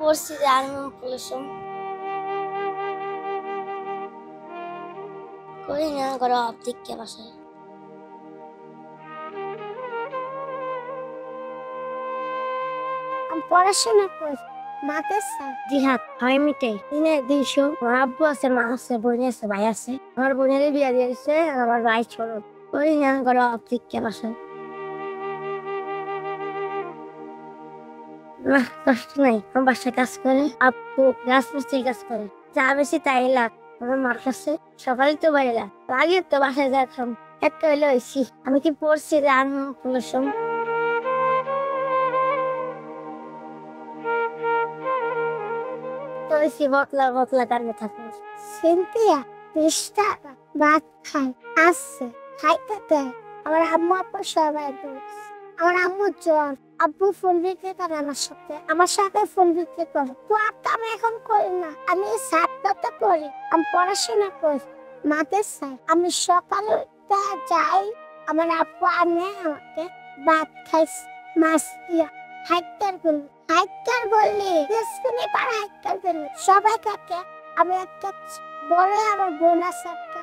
পড়ছি যে আর্মি পুলিশম করি না ঘরে অপদিককে বাসায়। আমি পড়াশোনা করি মাদ্রাসা জিহাদ হয় মিটাই দিনে 200। আমার আব্বু আছে, মা আছে, বোন আছে, ভাই আছে। আমার বোনের বিয়া দিয়ে দিচ্ছে, আর আমার ভাই ছোট। করি না ঘরে অপদিককে বাসায়। না কষ্ট নাই, আমার বাসায় কাজ করে। আব্বু রাজমিস্ত্রির কাজ করে, যা বেশি তাই লাগ। আমার মার কাছে সকালে তো বাইরে লাগে তো বাসায় যাচ্ছিলাম। একটা হইলে হয়েছি আমি কি পড়ছি যে আর্মি পুলিশম তোইছি বতলা বতলা কারণে থাকে। সিনথিয়া 20 টাকা ভাত খাই আসছে খাইতে দেয়। আমার আম্মু আব্বু সবাই দোষ। আমার আম্মু জ্বর, আব্বু ফোন বিক্রি করে আমার সাথে ফোন বিক্রি করে। তো আমি এখন করি না, আমি সাতটাতে পড়ি। আমি পড়াশোনা করি মাদ্রাসায়। আমি সকালে যাই, আমার আব্বু আনে আমাকে ভাত খাইস মাছ দিয়া। হাইটার বললি স্কুলে পাড়া হাইটার বললি সবাই থাকে। আমি একটা বড়, আমার বোন আছে একটা।